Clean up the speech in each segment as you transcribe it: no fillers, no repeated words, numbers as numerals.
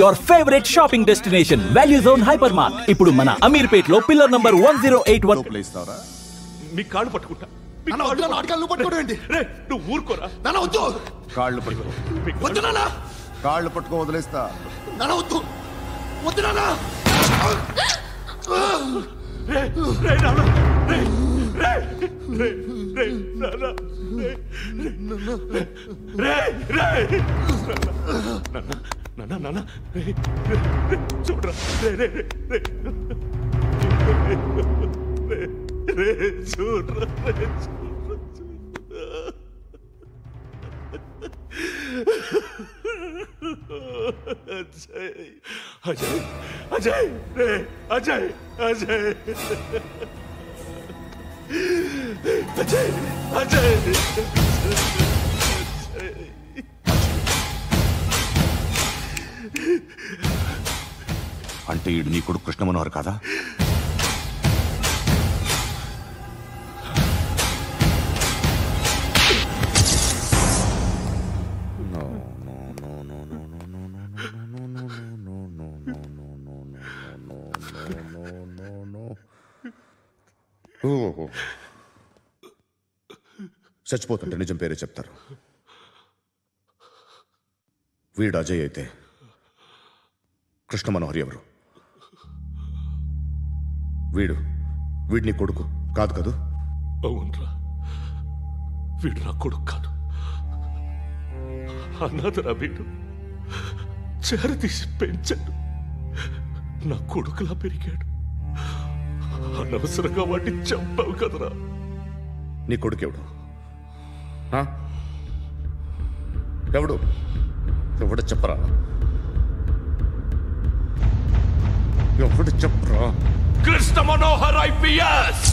your favorite shopping destination, Value Zone Hypermart. ఇప్పుడు మన అమీర్పేట్ లో పిల్లర్ నంబర్ 1081 ప్లేస్ తారా. మీ కాళ్ళు పట్టుకుంటా. నాన్న వద్దు, నాన్న కాళ్ళు పట్టుకోవడం ఏంటి? రే నువ్వు ఊరుకోరా. నాన్న వద్దు. కాళ్ళు పట్టుకో. వద్దు నాన్న. కాళ్ళు పట్టుకో వదిలేస్తా. నాన్న వద్దు. వద్దు నాన్న. రే రే నాన్న. రే రే రే రే నాన్న. రే రే నాన్న నాన్న రే రే చూడరా. రే రే రే రే చూడరా. రే అజయ్ అజయ్ రే అజయ్ అజయ్ అజయ్ అజయ్ అంటే ఈడు నీ కొడుకు కృష్ణ మనోహర్ కాదా? చచ్చిపోతుంటే నిజం పేరే చెప్తారు. వీడు అజయ్ అయితే కృష్ణ మనోహర్ ఎవరు? వీడిని కొడుకు కాదు కదూ? అవునరా, వీడు నా కొడుకు కాదు, అన్నదరా. వీడు చేరతీసి పెంచాడు, నా కొడుకులా పెరిగాడు. అనవసరంగా వాడిని చంపావు కదరా. నీ కొడుకెవడు? ఎవడు ఎవడు చెప్పరా? ఎవడు చెప్పరా? Krishna Manohar IPS.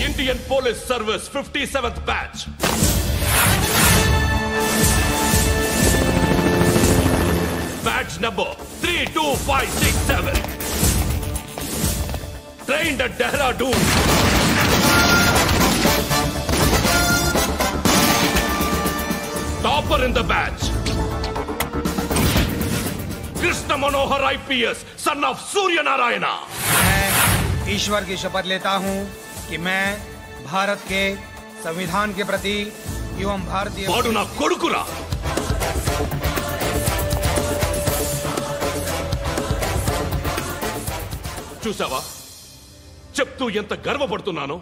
Indian Police Service 57th batch. Badge number 32567. Trained at Dehradun. Topper in the batch. Krishna Manohar IPS, son of Surya Narayana. मैं ईश्वर की शपथ लेता हूँ कि मैं भारत के संविधान के प्रति एवं भारतीय वाडु ना कोडुकुरा. చూసావా చెప్తూ ఎంత గర్వపడుతున్నానో?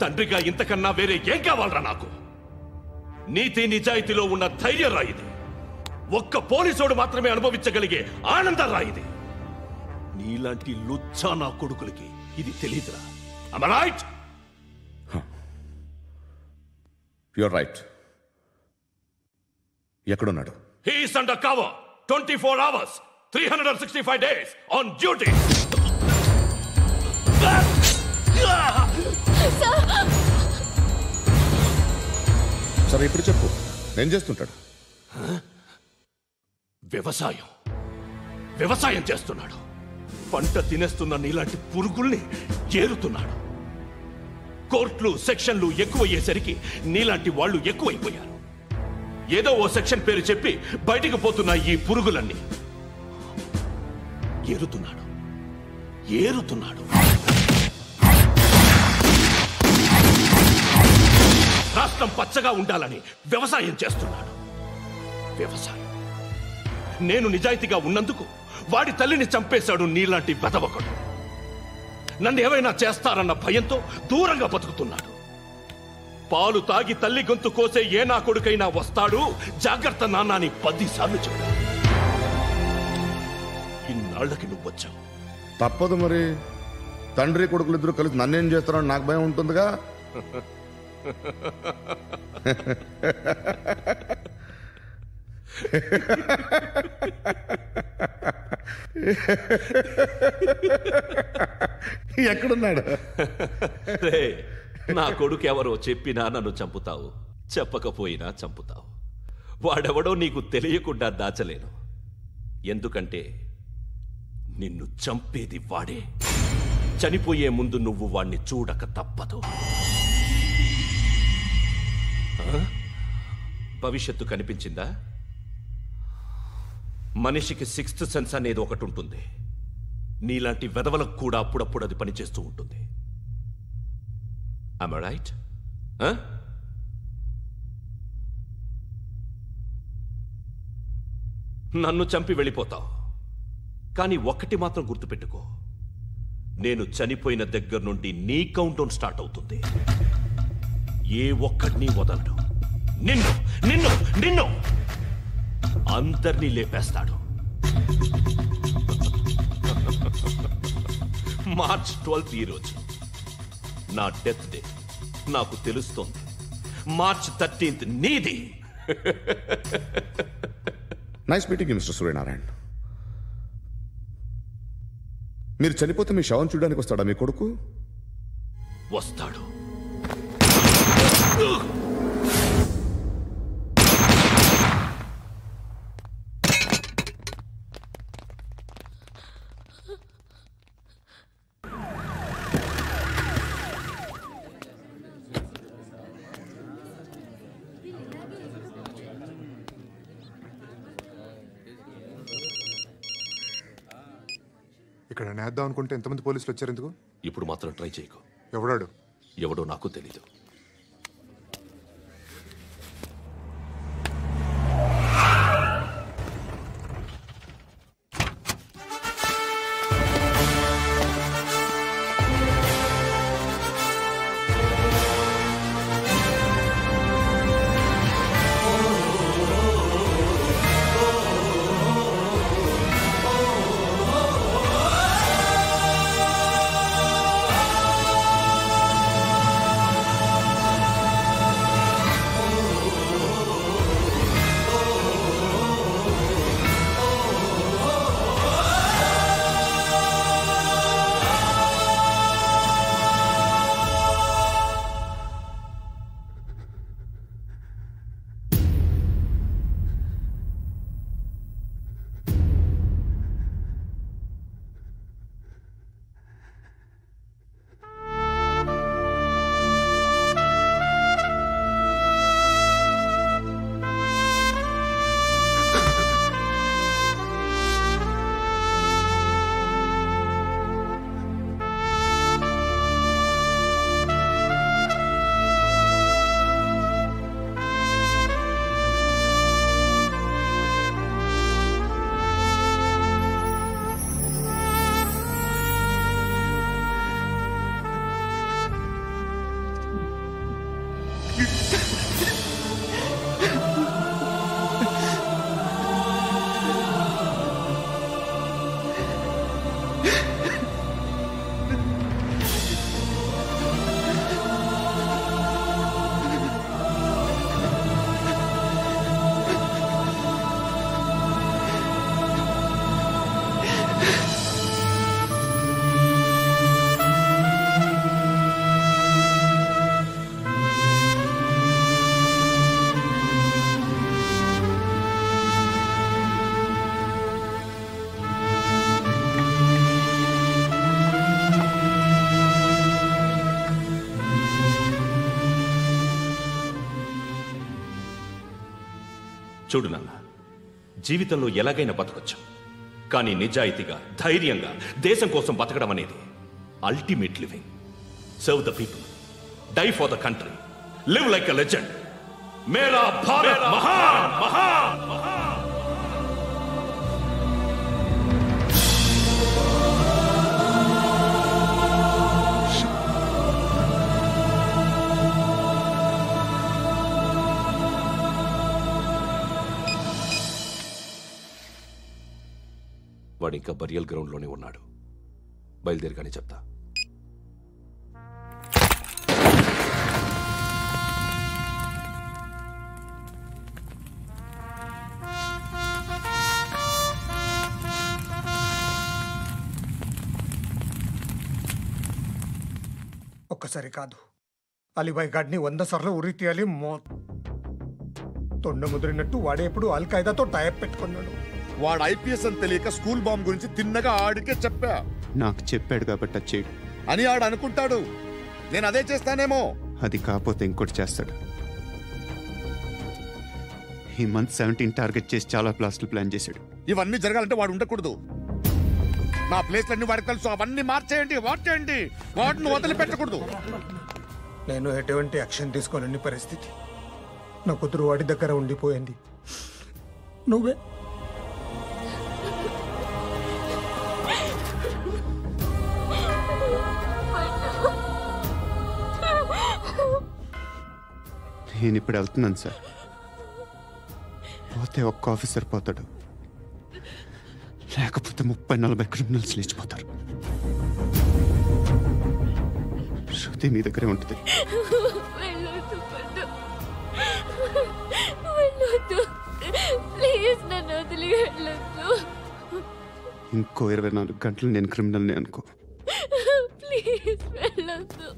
తండ్రిగా ఇంతకన్నా వేరే ఏం కావాలరా నాకు? నీతి నిజాయితీలో ఉన్న ధైర్యం రా ఇది. ఒక్క పోలీసోడు మాత్రమే అనుభవించగలిగే ఆనందం రా ఇది. నీలాంటి లుచ్చా నా కొడుకులకి ఇది తెలీదురా. Am I right? You're right. ఎక్కడున్నాడు? He is under cover 24 hours 365 days on duty. సరే ఇప్పుడు చెప్పు, ఏం చేస్తుంటాడు? వ్యవసాయం చేస్తున్నాడు. పంట తినేస్తున్న నీలాంటి పురుగుల్ని ఏరుతున్నాడు. కోర్టులు సెక్షన్లు ఎక్కువయ్యేసరికి నీలాంటి వాళ్ళు ఎక్కువైపోయారు. ఏదో ఓ సెక్షన్ పేరు చెప్పి బయటికి పోతున్న ఈ పురుగులన్నీ ఏరుతున్నాడు. రాష్ట్రం పచ్చగా ఉండాలని వ్యవసాయం చేస్తున్నాడు. నేను నిజాయితీగా ఉన్నందుకు వాడి తల్లిని చంపేశాడు నీలాంటి వెధవకుడు. నన్ను ఏమైనా చేస్తారన్న భయంతో దూరంగా బతుకుతున్నాడు. పాలు తాగి తల్లి గొంతు కోసే ఏ నా కొడుకైనా వస్తాడు, జాగ్రత్త నాన్న అని 10 సార్లు చెప్పాడు. ఇన్నాళ్ళకి నువ్వు వచ్చావు. తప్పదు మరి. తండ్రి కొడుకులు ఇద్దరు కలిసి నన్నేం చేస్తారని నాకు భయం ఉంటుందిగా. ఎక్కడున్నాడు? నా కొడుకు ఎవరో చెప్పినా నన్ను చంపుతావు, చెప్పకపోయినా చంపుతావు. వాడెవడో నీకు తెలియకుండా దాచలేను. ఎందుకంటే నిన్ను చంపేది వాడే. చనిపోయే ముందు నువ్వు వాణ్ణి చూడక తప్పదు. భవిష్యత్తు కనిపించిందా? మనిషికి సిక్స్త్ సెన్స్ అనేది ఒకటి ఉంటుంది. నీలాంటి వెధవలకు కూడా అప్పుడప్పుడు అది పనిచేస్తూ ఉంటుంది. Am I right? నన్ను చంపి వెళ్ళిపోతావు, కానీ ఒక్కటి మాత్రం గుర్తుపెట్టుకో, నేను చనిపోయిన దగ్గర నుండి నీ కౌంటౌన్ స్టార్ట్ అవుతుంది. ఏ ఒక్కడిని వదలడు. నిన్ను నిన్ను నిన్ను అందరినీ లేపేస్తాడు. మార్చ్ 12th ఈ రోజు నా డెత్ డే. నాకు తెలుస్తోంది మార్చ్ 13th నీది. Nice meeting mister Suryanarayana. మీరు చనిపోతే మీ శవం చూడడానికి వస్తాడా మీ కొడుకు? వస్తాడు. ఇక్కడ నేద్దాం అనుకుంటే ఎంతమంది పోలీసులు వచ్చారు ఎందుకు? ఇప్పుడు మాత్రం ట్రై చేయకు. ఎవడాడు? ఎవడో నాకు తెలీదు. చూడు నాన్న, జీవితంలో ఎలాగైనా బతకొచ్చు, కానీ నిజాయితీగా ధైర్యంగా దేశం కోసం బతకడం అనేది ultimate living. Serve the people, die for the country, live like a legend. మేరా భారత్ మహాన్ మహాన్ మహాన్. వాడు ఇంకా బరియల్ గ్రౌండ్లోనే ఉన్నాడు. బయలుదేరగానే చెప్తా. ఒక్కసారి కాదు, అలీబాయ్ గాడిని 100 సార్లు ఉరి తీయాలి. తొండ ముదిరినట్టు వాడే ఎప్పుడు అల్ ఖైదాతో టైప్ పెట్టుకున్నాడు. వాడు ఐపీఎస్ అని తెలియక స్కూల్ బాంబ్ గురించి తిన్నగా ఆడికే చెప్పా. నాకు చెప్పాడు కాబట్టి చేయడు అని ఆడు అనుకుంటాడు. నేను అదే చేస్తానేమో. అది కాకపోతే ఇంకోటి చేస్తాడు. ఈ మంత్ 17 టార్గెట్ చేసి చాలా ప్లాస్టులు ప్లాన్ చేశాడు. ఇవన్నీ జరగాలంటే వాడు ఉండకూడదు. నా ప్లేస్లన్నీ వాడికి తెలుసు. అవన్నీ మార్చేయండి, వాటేయండి. వాటిని వదిలిపెట్టకూడదు. నేను ఎటువంటి యాక్షన్ తీసుకోలేని పరిస్థితి. నా కూతురు వాడి దగ్గర ఉండిపోయింది. నువ్వే నేను ఇప్పుడు వెళ్తున్నాను సార్. పోతే ఒక్క ఆఫీసర్ పోతాడు, లేకపోతే 30-40 క్రిమినల్స్ లేచిపోతారు. శృతి మీ దగ్గరే ఉంటుంది. ఇంకో 24 గంటలు నేను క్రిమినల్ని అనుకో. ప్లీజ్ వెళ్ళొద్దు.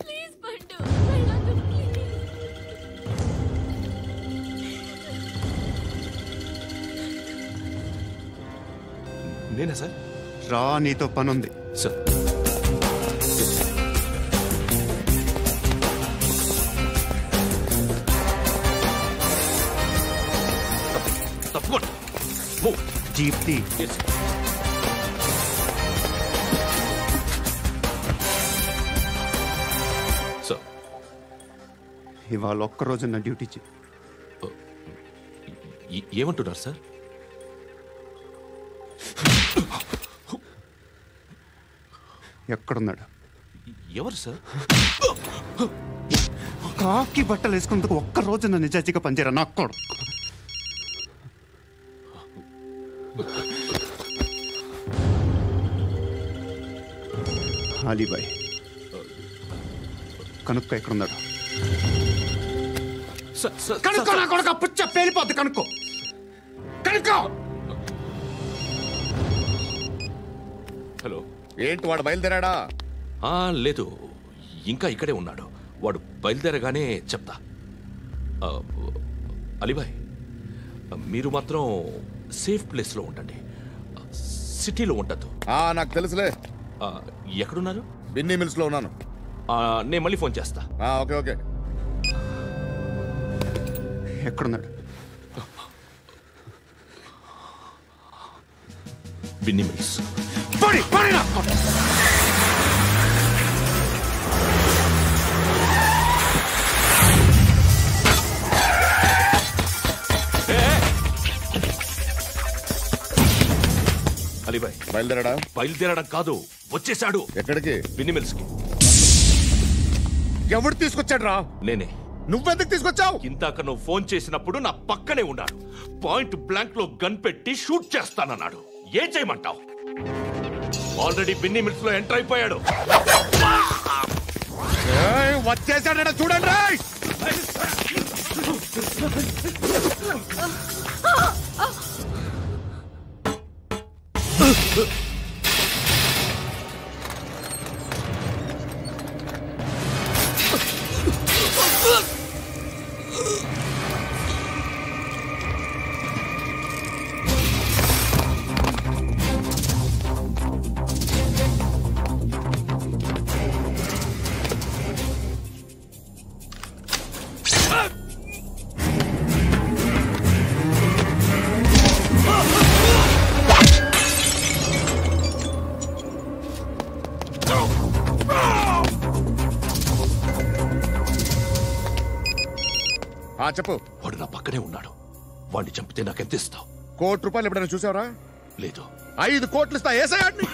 ప్లీజ్ పండు వెళ్ళొద్దు. నేనా సార్? రా, నీతో పనుంది. సార్ తప్పకుండా జీప్తి సార్. ఇవాళ ఒక్కరోజు నా డ్యూటీ చేయి. ఏమంటున్నారు సార్? ఎక్కడున్నాడు? ఎవరు సార్? కాకి బట్టలు వేసుకున్నందుకు ఒక్కరోజు నా నిజాజీగా పనిచేయరా నా కొడుకు. అలీబాయ్ కనుక్కో ఎక్కడున్నాడు. కనుక్కో నా కొడుకు. పుచ్చ పేలిపోద్ది. కనుక్కో కనుక్కో. హలో, ఏంటి వాడు బయలుదేరాడా? లేదు, ఇంకా ఇక్కడే ఉన్నాడు. వాడు బయలుదేరగానే చెప్తా. అలీబాయ్, మీరు మాత్రం సేఫ్ ప్లేస్లో ఉండండి, సిటీలో ఉండద్దు. నాకు తెలుసులే. ఎక్కడున్నారు? బిన్నీ మిల్స్ లో ఉన్నాను. నేను మళ్ళీ ఫోన్ చేస్తా. Okay okay. ఎక్కడున్నాడు? బిన్నీ మిల్స్. అలీబాయ్ బయలుదేరాడా? బయలుదేరడం కాదు, వచ్చేసాడు. ఎక్కడికి? బిన్నీ మిల్స్ కి. ఎవడు తీసుకొచ్చాడు రా? నేనే. నువ్వెందుకు తీసుకొచ్చావు? ఇందాక నువ్వు ఫోన్ చేసినప్పుడు నా పక్కనే ఉన్నాడు. పాయింట్ బ్లాంక్ లో గన్ పెట్టి షూట్ చేస్తానన్నాడు. ఏం చేయమంటావు? ఆల్రెడీ బిన్నీ మిల్స్ లో ఎంటర్ అయిపోయాడు. వచ్చేసాడ చూడండి. చెప్పు. వాడు నా పక్కనే ఉన్నాడు. వాడిని చంపితే నాకెంత ఇస్తావు? ₹1 కోటి ఎప్పుడైనా చూసావరా? లేదు. 5 కోట్లు ఇస్తా. ఏసయాడిని.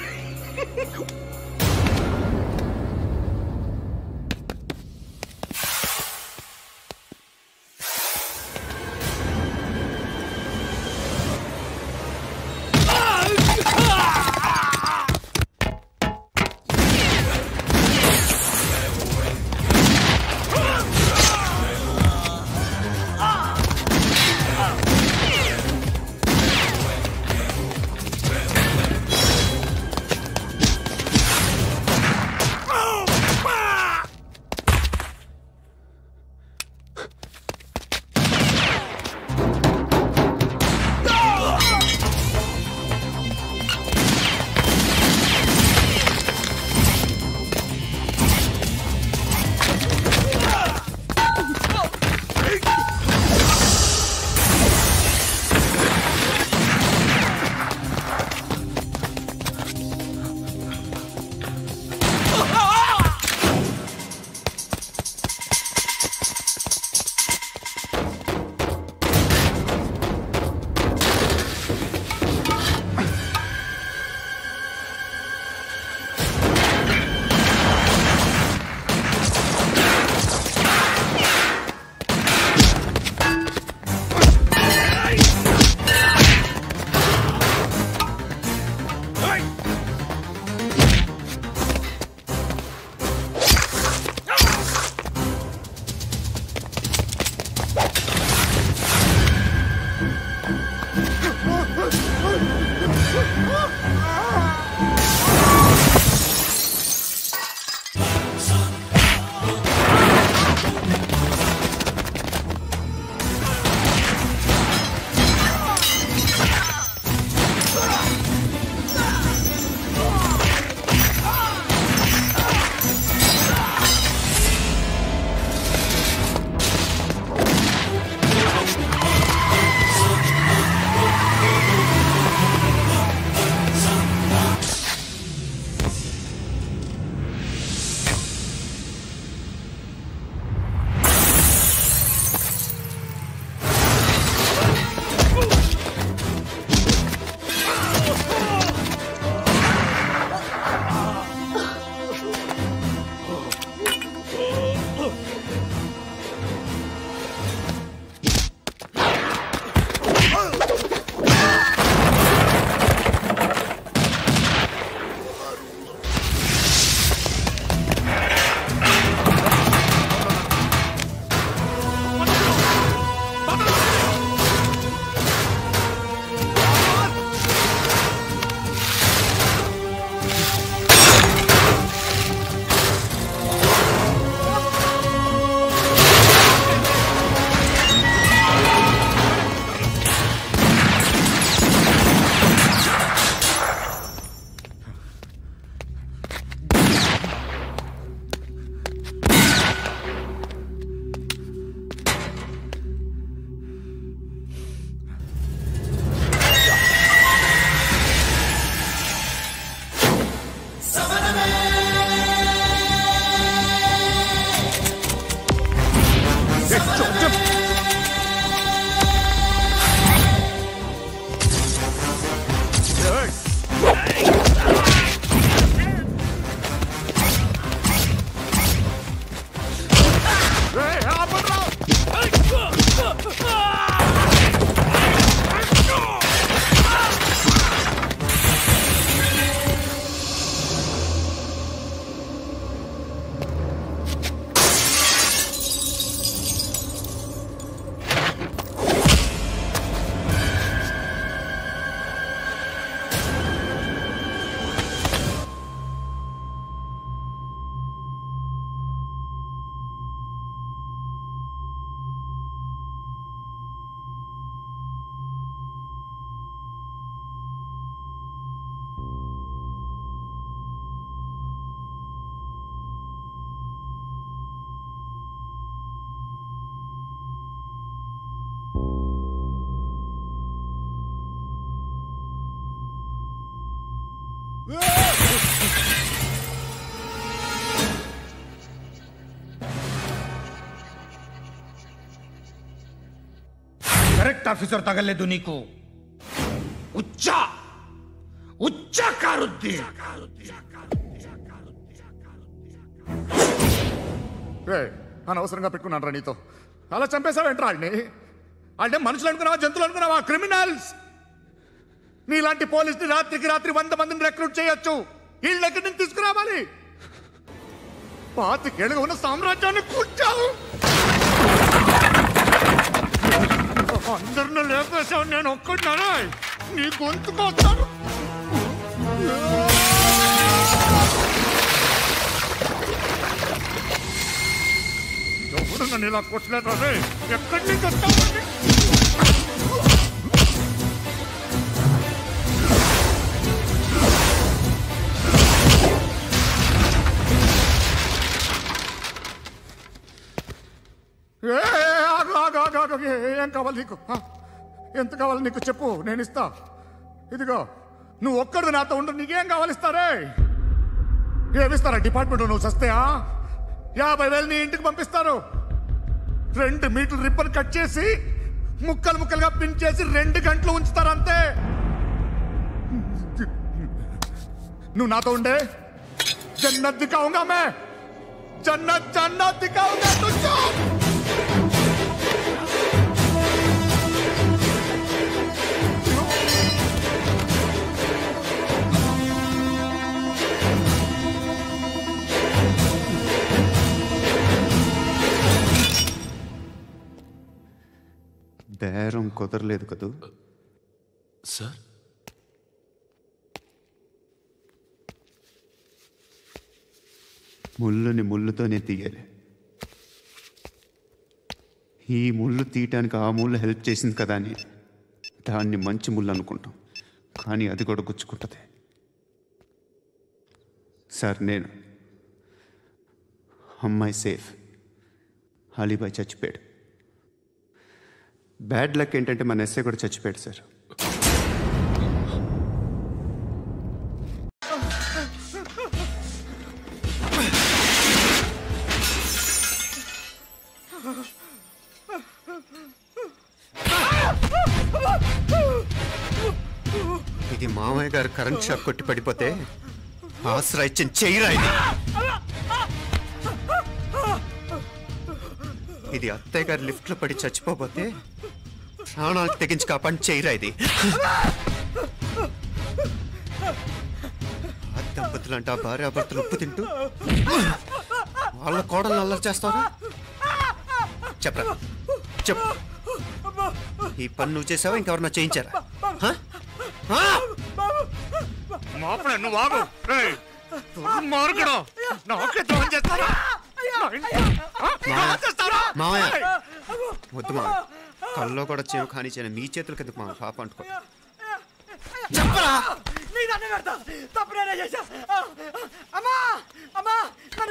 కరెక్ట్ ఆఫీసర్ తగలేదు నీకు. ఉచ్చ కారుద్ది. అనవసరంగా పెట్టుకున్నాను రా నీతో. అలా చంపేశావేంట్రా వాళ్ళని? వాళ్ళే మనుషులు అనుకున్నావా, జంతువులు అనుకున్నావా? క్రిమినల్స్. నీలాంటి పోలీసుని రాత్రికి రాత్రి 100 మందిని రిక్రూట్ చేయొచ్చు. వీళ్ళ దగ్గర నుంచి తీసుకురావాలి. 25 ఏళ్ళుగా ఉన్న సామ్రాజ్యాన్ని కూర్చావు. అందరిని లేపేశావు, నేను ఒక్కడినారా? నీ గొంతుకొస్తాను. ఎవరు నన్ను ఇలా కొట్టలేదు రే? ఎక్కడి నుంచి వస్తావు? ఏం కావాలి నీకు? ఎంత కావాలి నీకు చెప్పు, నేను ఇస్తా. ఇదిగో నువ్వు ఒక్కడు నాతో ఉండు. నీకేం కావాలి ఇస్తారే? ఏమిస్తారా డిపార్ట్మెంట్? నువ్వు సస్తేయా? 50,000 నీ ఇంటికి పంపిస్తారు. 2 మీటర్లు రిబ్బన్ కట్ చేసి ముక్కలు ముక్కలుగా పిన్ చేసి 2 గంటలు ఉంచుతారు అంతే. నువ్వు నాతో ఉండే జన్నత్ దిఖాऊंगा मैं, జన్నత్ జన్నత్ దిఖాऊंगा तुझको. బేరం కుదరలేదు కదూ సార్? ముళ్ళుని ముళ్ళుతోనే తీయాలి. ఈ ముళ్ళు తీయటానికి ఆ ముళ్ళు హెల్ప్ చేసింది కదా అని దాన్ని మంచి ముళ్ళు అనుకుంటాం, కానీ అది కూడా గుచ్చుకుంటుంది. సార్, నేను అమ్మాయి సేఫ్, అలీబాయ్ చచ్చిపోయాడు. బ్యాడ్ లక్ ఏంటంటే మన ఎస్ఐ కూడా చచ్చిపోయాడు సార్. ఇది మామయ్య గారు కరెంట్ షాక్ కొట్టి పడిపోతే ఆసరా ఇచ్చిన చెయ్యిరా ఇది. ఇది అత్తయ్య గారు లిఫ్ట్ లో పడి చచ్చిపోతే ప్రాణాలు తెగించి కాపాడి చెయ్యిరా ఇది. ఆ దంపతులంటే ఆ భార్యాభర్తలు ఉప్పు తింటూ వాళ్ళ కోడలు అల్లరి చేస్తారా? చెప్పరా, చెప్పు. ఈ పని నువ్వు చేసావా, ఇంకెవరన్నా చేయించారా? నువ్వు ఆగు. మావయ్య వద్దు మావయ్య, కల్లో కూడా చేవు కానీ చేయను. మీ చేతులకి ఎందుకు మావయ్య? పాప అంటుకో. చెప్పరా,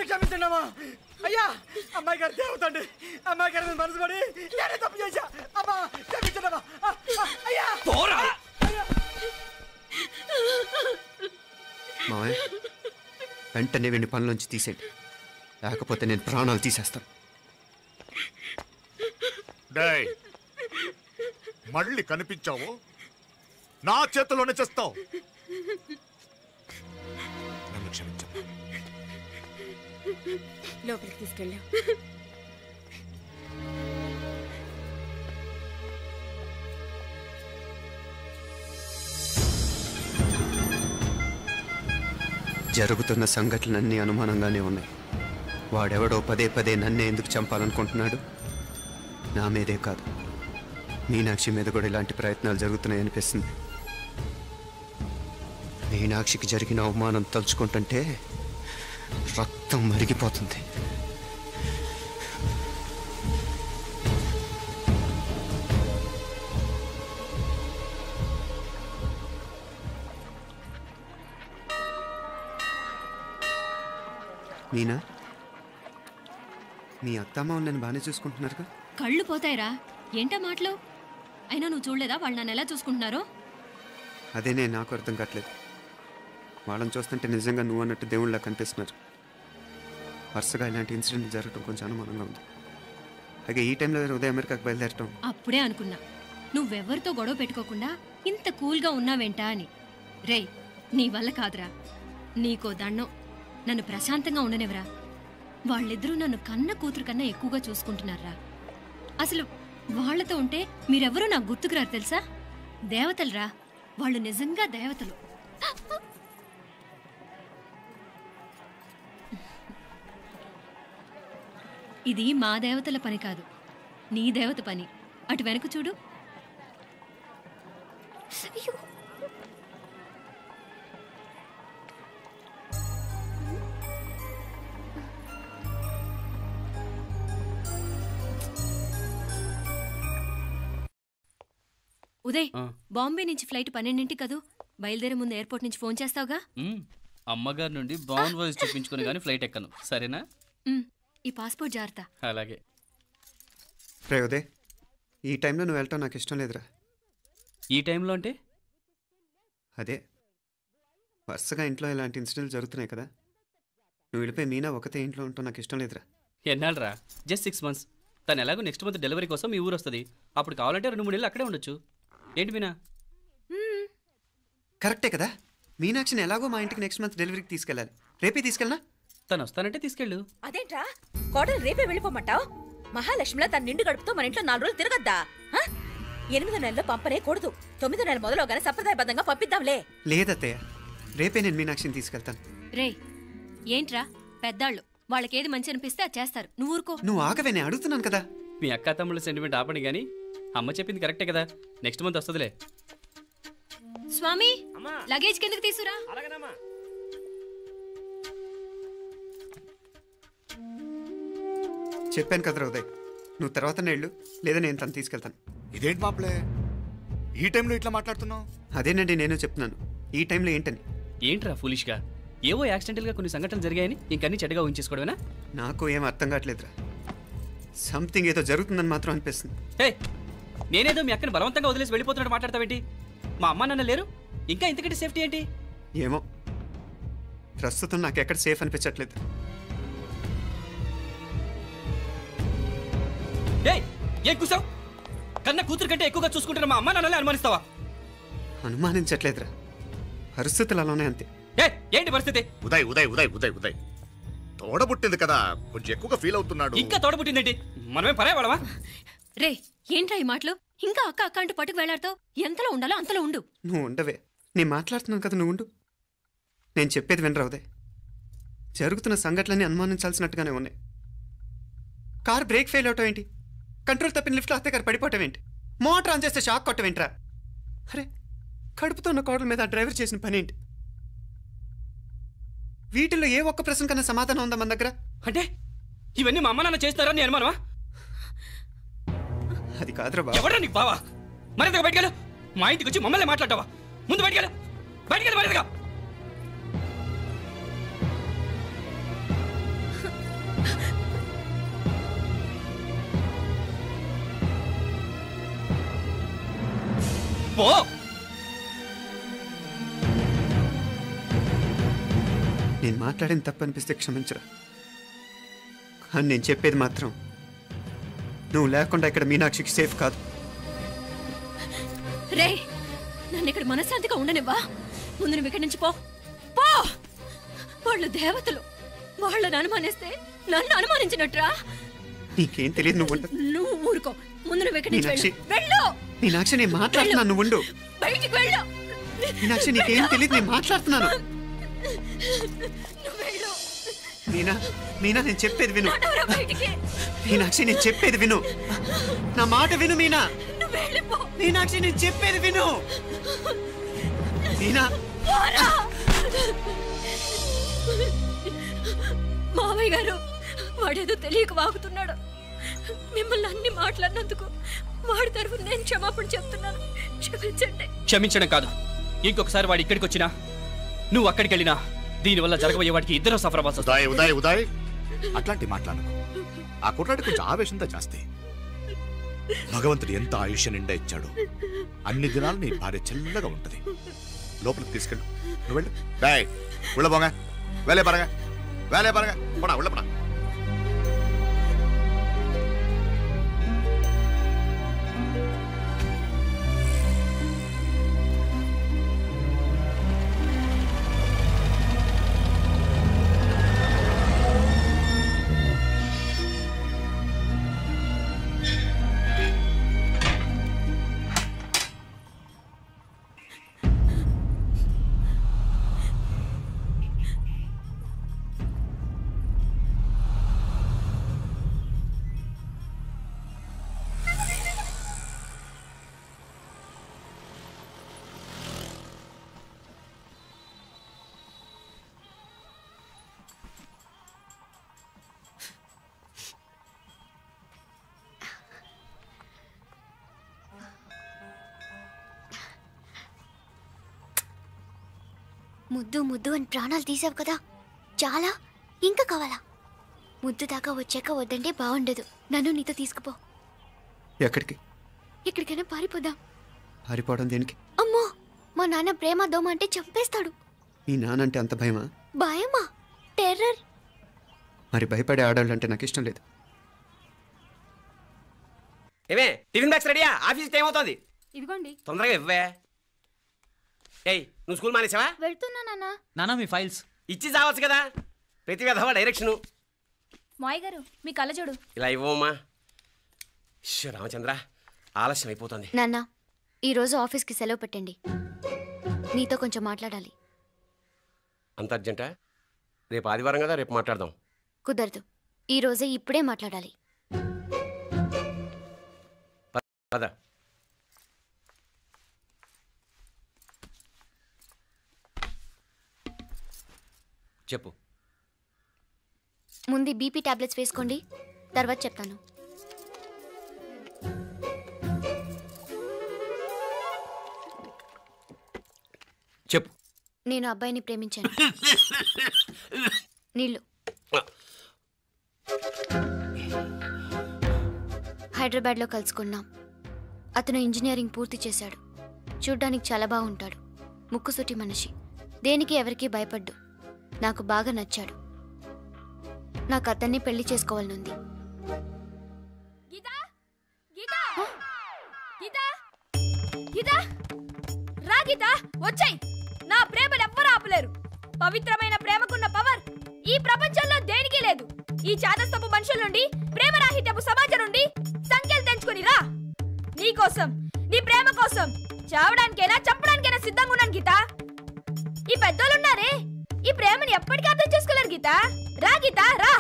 క్షమించండి అమ్మా. అయ్యా, అమ్మాయి గారు దేవుతండి. అమ్మాయి గారి మీద మనసు పడి నేనే తప్పు చేశా. అమ్మా క్షమించండి అమ్మా. అయ్యా మావయ్య, వెంటనే వీడిని పనిలోంచి తీసేయండి, లేకపోతే నేను ప్రాణాలు తీసేస్తాను. మళ్ళీ కనిపించావు, నా చేతిలోనే చేస్తావు. నన్ను క్షమించు. లోపలికి తీసుకెళ్ళా. జరుగుతున్న సంఘటనలన్నీ అనుమానంగానే ఉన్నాయి. వాడెవడో పదే పదే నన్నే ఎందుకు చంపాలనుకుంటున్నాడు? నా మీదే కాదు, మీనాక్షి మీద కూడా ఇలాంటి ప్రయత్నాలు జరుగుతున్నాయనిపిస్తుంది. మీనాక్షికి జరిగిన అవమానం తలుచుకుంటుంటే రక్తం మరిగిపోతుంది. మీనా, మీ అత్తమ్మ నన్ను బాగానే చూసుకుంటున్నారుగా? కళ్ళు పోతాయిరా, ఏంటా మాటలు? అయినా నువ్వు చూడలేదా వాళ్ళు నన్ను ఎలా చూసుకుంటున్నారో? అదేనే నాకు అర్థం కావట్లేదు. వాళ్ళని చూస్తుంటే నిజంగా నువ్వు అన్నట్టు దేవుళ్ళ కనిపిస్తున్నారు. వరుసగా ఇలాంటి ఇన్సిడెంట్ జరగడం కొంచెం అనుమానంగా ఉంది. అలాగే ఈ టైంలో ఉదయం అమెరికాకు బయలుదేరటం. అప్పుడే అనుకున్నా నువ్వెవరితో గొడవ పెట్టుకోకుండా ఇంత కూల్గా ఉన్నావేంటా అని. రేయ్, నీ వల్ల కాదురా. నీకో దండం, నన్ను ప్రశాంతంగా ఉండనివరా. వాళ్ళిద్దరూ నన్ను కన్న కూతురు కన్నా ఎక్కువగా చూసుకుంటున్నారా. అసలు వాళ్లతో ఉంటే మీరెవరూ నాకు గుర్తుకురారు తెలుసా? దేవతలరా, వాళ్ళు నిజంగా దేవతలు. ఇది మా దేవతల పని కాదు, నీ దేవత పని. అటు వెనక చూడు. ఉదయ్, బాంబే నుంచి ఫ్లైట్ 12ంటికి కదూ. బయలుదేరే ముందు ఎయిర్పోర్ట్ నుంచి ఫోన్ చేస్తావుగా? అమ్మగారి నుండి బాండ్ వాయిస్ చూపించుకుని కానీ ఫ్లైట్ ఎక్కను, సరేనా? ఈ పాస్పోర్ట్ జాగ్రత్త. అలాగే. రే ఉదయ్, ఈ టైంలో నువ్వు వెళ్ళటం నాకు ఇష్టం లేదురా. ఈ టైంలో అంటే? అదే వరుసగా ఇంట్లో ఇలాంటి ఇన్సిడెంట్లు జరుగుతున్నాయి కదా. నువ్వు వెళ్ళిపోయి మీనా ఒకతే ఇంట్లో ఉంటావు నాకు ఇష్టం లేదురా. ఎన్నాళ్ళరా? Just 6 months. తను ఎలాగో నెక్స్ట్ మంత్ డెలివరీ కోసం మీ ఊరు వస్తుంది. అప్పుడు కావాలంటే 2-3 నెలలు అక్కడే ఉండొచ్చు. ఏంటి మీనా? కరెక్టే కదా. మీనాక్షిని ఎలాగో మా ఇంటికి నెక్స్ట్ మంత్ డెలివరీకి తీసుకెళ్ళాలి. రేపే తీసుకెళ్ళనా? తను వస్తానంటే తీసుకెళ్ళు. అదేంట్రా కోడలు రేపే వెళ్ళిపోమంటావు? మహాలక్ష్మిలా తన నిండు గడుపుతో మన ఇంట్లో 4 రోజులు తిరగద్దా? 8వ నెలలో పంపనే కూడదు. 9వ నెల మొదలుగానే సంప్రదాయబద్ధంగా పంపిద్దాంలే. లేదత్తయ్య, రేపే నేను మీనాక్షిని తీసుకెళ్తాను. రే, ఏంట్రా పెద్దాళ్ళు, వాళ్ళకేది మంచి అనిపిస్తే అది చేస్తారు. నువ్వు ఊరుకో. నువ్వు ఆగవే, నేను అడుగుతున్నాను కదా. మీ అక్క తమ్ముళ్ళ సెంటిమెంట్ ఆపండి కానీ అమ్మ చెప్పింది కరెక్టే కదా. నెక్స్ట్ మంత్ వస్తుందిలే. స్వామి, లగేజ్ కిందకి తీసురా. చెప్పాను కదరా ఉదయ్, నువ్వు తర్వాత నేళ్ళు లేదా నేను తను తీసుకెళ్తాను. ఇదేంటి మాప్లే ఈ టైంలో ఇట్లా మాట్లాడుతున్నావు? అదేనండి నేను చెప్తున్నాను, ఈ టైంలో ఏంటని. ఏంట్రా ఫులిష్గా? ఏవో యాక్సిడెంటల్గా కొన్ని సంఘటనలు జరిగాయని ఇంకన్నీ చెడ్డగా ఊహించేసుకోవడమేనా? నాకు ఏం అర్థం కావట్లేదురా. సంథింగ్ ఏదో జరుగుతుందని మాత్రం అనిపిస్తుంది. హే, నేనేదో మీ అక్కని బలవంతంగా వదిలేసి వెళ్ళిపోతున్నట్టు మాట్లాడతావేంటి? మా అమ్మ నాన్న లేరు, ఇంకా ఇంతకంటే సేఫ్టీ ఏంటి? ఏమో, ప్రస్తుతం నాకు ఎక్కడ సేఫ్ అనిపించట్లేదు. ఏం కూసావు? కన్నా కూతురు కంటే ఎక్కువగా చూసుకుంటున్న మా అమ్మ నాన్నలే అనుమానిస్తావా? అనుమానించట్లేదురా, పరిస్థితులు అలానే అంతే. ఏంటి పరిస్థితి? ఉదయ్ ఉదయ్ ఉదయ్ ఉదయ్ ఉదయ్ తోడబుట్టింది కదా, కొంచెం ఎక్కువగా ఫీల్ అవుతున్నాడు. ఇంకా తోడబుట్టిందేంటి? మనమే పరాయవాడవా? రే, ఏంట్రా ఈ మాటలు? ఇంకా అక్క అక్క అంటూ పట్టుకు వెళ్లాడుతో ఎంతలో ఉండాలో అంతలో ఉండు. నువ్వు ఉండవే, నేను మాట్లాడుతున్నాను కదా, నువ్వు ఉండు. నేను చెప్పేది వినరా ఉదయ్, జరుగుతున్న సంఘటనలన్నీ అనుమానించాల్సినట్టుగానే ఉన్నాయి. కార్ బ్రేక్ ఫెయిల్ అవటం ఏంటి? కంట్రోల్ తప్పిన లిఫ్ట్లో అత్తే గారు పడిపోవటం ఏంటి? మోటార్ ఆన్ చేస్తే షాక్ కొట్టం ఏంట్రా? అరే, కడుపుతో ఉన్న కోడల మీద ఆ డ్రైవర్ చేసిన పని ఏంటి? వీటిల్లో ఏ ఒక్క ప్రశ్న కన్నా సమాధానం ఉందా మన దగ్గర? అంటే ఇవన్నీ మా అమ్మ నాన్న చేస్తారా నీ అనుమానమా? అది కాదురా బాబు. ఎవరా నీకు బావా? మరింతగా బయటకెళ్ళు. మా ఇంటికి వచ్చి మమ్మల్ని మాట్లాడతావా? ముందు బయటకెళ్ళు, బయటకెళ్ళు మరింతగా. పో. నేను మాట్లాడిన తప్పు అనిపిస్తే క్షమించరా, కానీ నేను చెప్పేది మాత్రం నువ్వు లేకుండా ఇక్కడ మీనాక్షికి సేఫ్ కాదు. రే, నన్ను ఇక్కడ మనశ్శాంతిగా ఉండనివ్వా. ముందు నువ్వు ఇక్కడి నుంచి పో. పో. వాళ్ళు దేవతలు, వాళ్ళని అనుమానిస్తే నన్ను అనుమానించినట్రా. నీకేం తెలియదు, నువ్వు ఉండు. నువ్వు ఊరుకో. ముందు నువ్వు ఇక్కడి నుంచి మీనాక్షి, వెళ్ళు. మీనాక్షి నేను మాట్లాడుతున్నాను, నువ్వు ఉండు. బయటికి వెళ్ళు. మీనాక్షి నీకేం తెలియదు, నేను మాట్లాడుతున్నాను. మీనా, మీనా నేను చెప్పేది విను. మీనాక్షి నేను చెప్పేది విను, నా మాట విను మీనా. మీనాక్షి నేను చెప్పేది విను. మీనా, మావయ్య గారు, వాడేదో తెలియక వాగుతున్నాడు. మిమ్మల్ని అన్ని మాట్లాడినందుకు వాడి తరఫున నేను క్షమాపణ చెప్తున్నాను. క్షమించండి. క్షమించడం కాదు, ఇంకొకసారి వాడు ఇక్కడికి వచ్చినా నువ్వు అక్కడికి వెళ్ళినా దీనివల్ల జరగబోయే వాడికి ఇద్దరు సఫర్ అవ్వాల్సి వస్తుంది. ఉదయ్ ఉదయ్ ఉదయ్ అట్లాంటి మాట్లాడకు. ఆ కుట్రాడి కొంచెం ఆవేశంతో జాస్తి. భగవంతుడు ఎంత ఆయుష్య నిండా ఇచ్చాడు. అన్ని దినాలు నీ భార్య చల్లగా ఉంటది. లోపలికి తీసుకెళ్ళు, నువ్వు వెళ్ళు. బాయ్ ఉళ్ళ పోగా వేలే పరగా వేలే పరగా పోనా ఉళ్ళ పోనా. ముద్దు ముద్దు అని ప్రాణాలు తీసావు కదా, చాలా ఇంకా కావాలా? ముద్దు దాకా వచ్చాక వద్దంటే బాగుండదు. నన్ను నీతో తీసుకుపో. ఎక్కడికి? ఎక్కడికైనా పారిపోదాం. పారిపోవడం దేనికి? అమ్మో, మా నాన్న ప్రేమ దోమ అంటే చంపేస్తాడు. మీ నానంటే అంత భయమా? భయమా? టెర్రర్. మరి భయపడే ఆడాలంటే నాకు ఇష్టం లేదు. ఏమే టిఫిన్ బ్యాగ్స్ రెడీయా? ఆఫీస్ టైం అవుతుంది. ఇదిగోండి. తొందరగా ఇవ్వే. ఏయ్ నువ్వు స్కూల్ మానేసావా? వెళ్తున్నా నాన్న. నానా మీ ఫైల్స్ ఇచ్చి చావచ్చు కదా. ప్రతి విధవా డైరెక్షను. మాయ్ గారు మీ కళ్ళజోడు. ఇలా ఇవ్వమ్మా. రామచంద్ర ఆలస్యం అయిపోతుంది. నాన్న, ఈరోజు ఆఫీస్కి సెలవు పెట్టండి. నీతో కొంచెం మాట్లాడాలి. అంత అర్జెంటా? రేపు ఆదివారం కదా, రేపు మాట్లాడదాం. కుదరదు, ఈరోజే ఇప్పుడే మాట్లాడాలి. పద. చెప్పు. ముందు బీపీ టాబ్లెట్స్ వేసుకోండి, తర్వాత చెప్తాను. చెప్పు. నేను అబ్బాయిని ప్రేమించాను. నీళ్ళు. హైదరాబాద్లో కలుసుకున్నాం. అతను ఇంజనీరింగ్ పూర్తి చేశాడు. చూడ్డానికి చాలా బాగుంటాడు. ముక్కుసూటి మనిషి. దేనికి ఎవరికీ భయపడ్డు. నాకు బాగా నచ్చాడు. నాకు అతన్ని పెళ్లి చేసుకోవాలనుంది. రా గీతా, వచ్చాయి. నా ప్రేమను ఎవ్వరూ ఆపలేరు. పవిత్రమైన ప్రేమకున్న పవర్ ఈ ప్రపంచంలో దేనికి లేదు. ఈ చాదస్తపు మనుషుల నుండి, ప్రేమరాహిత్యపు సమాజం నుండి సంఖ్యలు తెంచుకుని రా. నీ కోసం, నీ ప్రేమ కోసం చావడానికైనా చంపడానికైనా సిద్ధంగా ఉన్నాను గీతా. ఈ పెద్దోళ్ళున్నారే, ఈ ప్రేమని ఎప్పటికీ అర్థం చేసుకోలేరు గీతా. రా గీతా, రా.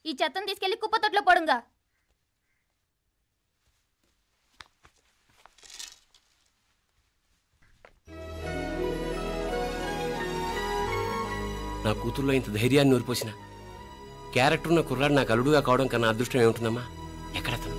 ఈ చెత్తను తీసుకెళ్లి కుప్పతొట్లో పోడుంగా. నా కూతుర్లో ఇంత ధైర్యాన్ని నూరిపోసిన క్యారెక్టర్ ఉన్న కుర్రాడు నాకు అల్లుడుగా కావడం కన్నా అదృష్టం ఏముంటుందమ్మా? ఎక్కడతను?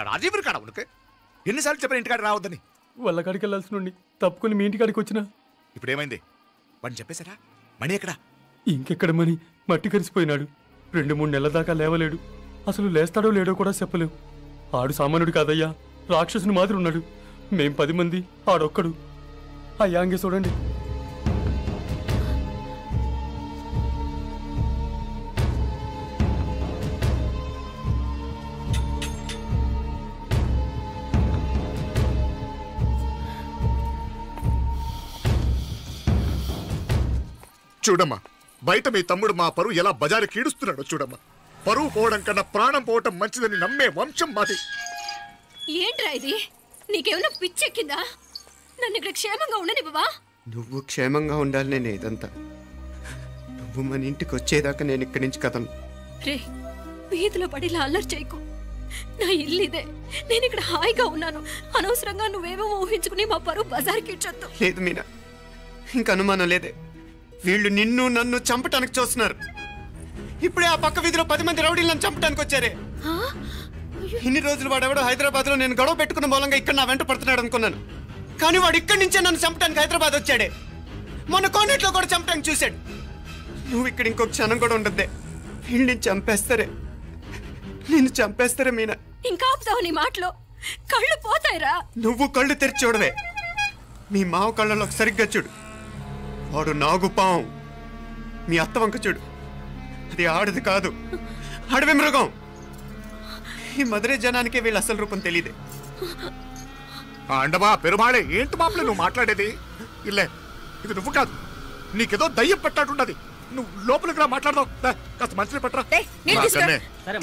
రాజీవ్ కాడ ఉనకే ఎన్నిసార్లు చెప్పిన ఇంటికాడ రావద్దని? వాళ్ళ కాడికి వెళ్ళాల్సి నుండి తప్పుకొని మీ ఇంటికాడికి వచ్చినా. ఇప్పుడు ఏమైంది? వాడిని చెప్పేశారా? మణి ఎక్కడా? ఇంకెక్కడ మని మట్టి కరిసిపోయినాడు. 2-3 నెలల దాకా లేవలేడు. అసలు లేస్తాడో లేడో కూడా చెప్పలేవు. ఆడు సామాన్యుడు కాదయ్యా, రాక్షసుని మాదిరి ఉన్నాడు. మేం 10 మంది, ఆడొక్కడు. అయ్యా అంగే చూడండి. చూడమ్మా, బయట మీ తమ్ముడు మా పరువు ఎలా బజారు కీడుస్తున్నాడో చూడమ్మా. పరువు పోవడం కన్నా ప్రాణం పోవటం మంచిదని నమ్మే వంశం మాది. ఏంట్రా ఇది? నీకేమైనా పిచ్చెక్కిందా? నన్ను ఇక్కడ క్షేమంగా ఉండనివ్వవా? నువ్వు క్షేమంగా ఉండాలి. నేను ఇదంతా నువ్వు మన ఇంటికి వచ్చేదాకా నేను ఇక్కడి నుంచి కదలను. రే, వీధిలో పడి ఇలా అల్లరి చేయకు. నా ఇల్లు ఇదే, నేను ఇక్కడ హాయిగా ఉన్నాను. అనవసరంగా నువ్వేమో ఊహించుకుని మా పరువు బజార్కి ఇచ్చొద్దు. లేదు మీనా, ఇంక అనుమానం లేదే. వీళ్ళు నిన్ను నన్ను చంపటానికి చూస్తున్నారు. ఇప్పుడే ఆ పక్క వీధిలో 10 మంది రౌడీలు నన్ను చంపటానికి వచ్చారే. ఇన్ని రోజులు వాడెవడో హైదరాబాద్ లో నేను గొడవ పెట్టుకున్న మూలంగా ఇక్కడ నా వెంట పడుతున్నాడు అనుకున్నాను. కానీ వాడు ఇక్కడి నుంచే నన్ను చంపటానికి హైదరాబాద్ వచ్చాడే. మొన్న కోనేట్లో కూడా చంపటానికి చూశాడు. నువ్వు ఇక్కడ ఇంకొక క్షణం కూడా ఉండద్దే. వీళ్ళని చంపేస్తారే, నిన్ను చంపేస్తారే మీనా. ఇంకా ఆపుతావు నీ మాటలో? కళ్ళు పోతాయిరా. నువ్వు కళ్ళు తెరిచి చూడవే. మీ మావ కళ్ళలో సరిగ్గా చూడు. వాడు నాగుపాం. మీ అత్త వంక చూడు, అది ఆడది కాదు, అడవి మృగం. ఈ మధురై జనానికే వీళ్ళ అసలు రూపం తెలియదే. అండమా పెరుమాళే, ఏంటి మాపలే నువ్వు మాట్లాడేది? ఇల్లే, ఇది నువ్వు కాదు, నీకేదో దయ్యం పట్టాడున్నది. నువ్వు లోపలికి రా, మాట్లాడదాం. కాస్త మంచిని పట్టరా.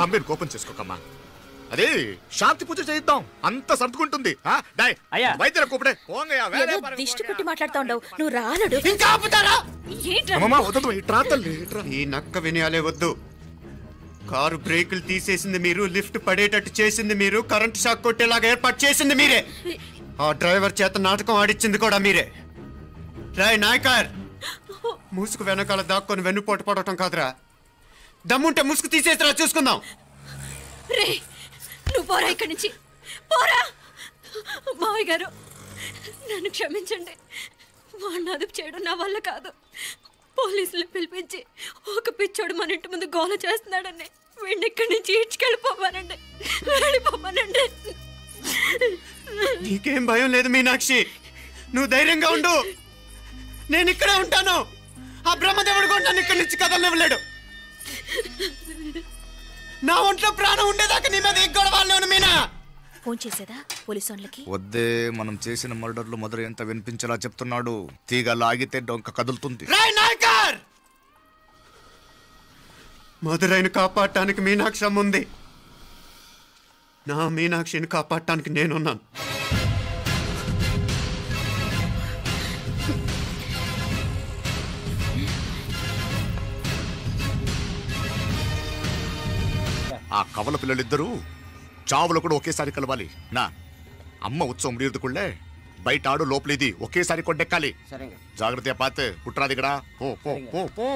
తమ్మిని కోపం చేసుకోకమ్మా. అదే శాంతి పూజ చేయిద్దాం, అంత సర్దుకుంటుంది. వైద్యుల కూపడే దిష్టి పెట్టి మాట్లాడుతా ఉండవు. నువ్వు రానడు. ఈ నక్క వినయాలే వద్దు. కారు బ్రేకులు తీసేసింది మీరు, లిఫ్ట్ పడేటట్టు చేసింది మీరు, కరెంట్ షాక్ కొట్టేలాగా ఏర్పాటు చేసింది మీరే. ఆ డ్రైవర్ చేత నాటకం ఆడిచ్చింది కూడా మీరే. రాయ్ నాయకర్, ముసుగు వెనకాల దాక్కొని వెన్నుపోటు పడటం కాదురా. దమ్ముంటే ముసుగు తీసేసిరా, చూసుకుందాం. రే, నువ్వు పోరా ఇక్కడి నుంచి, పోరా. మావయ్య గారు, నన్ను క్షమించండి. వాడిని అదుపు చేయడం నా వల్ల కాదు. పోలీసులు పిలిపించి ఒక పిచ్చోడు మన ఇంటి ముందు గోల చేస్తున్నాడని వీడిని ఇక్కడి నుంచి ఈడ్చుకెళ్ళిపోమానండి, వెళ్ళిపోమానండి. నీకేం భయం లేదు మీనాక్షి, నువ్వు ధైర్యంగా ఉండు. నేను ఇక్కడే ఉంటాను. ఆ బ్రహ్మదేవుడు కూడా నన్ను ఇక్కడి నుంచి కదలనివ్వలేడు. నా ఒంట్లో ప్రాణం ఉండేదాకా నీ మీద గొడవలు. మీనా ఫోన్ చేసేదా పోలీసు వాళ్ళకి? వద్దే, మనం చేసిన మర్డర్లు మధుర ఎంత వినిపించేలా చెప్తున్నాడు. తీగ లాగితే డొంక కదులుతుంది. మధురైని కాపాడటానికి మీనాక్షి అమ్మ ఉంది. నా మీనాక్షిని కాపాడటానికి నేనున్నాను. ఆ కవల పిల్లలిద్దరూ చావులు కూడా ఒకేసారి కలవాలి. నా అమ్మ ఉత్సవం ముడియదుకుళ్ళే బయట ఆడు లోపలిది ఒకేసారి కొండెక్కాలి. జాగ్రత్త పాత్ పుట్రాదిగడా. పో పో పో పో.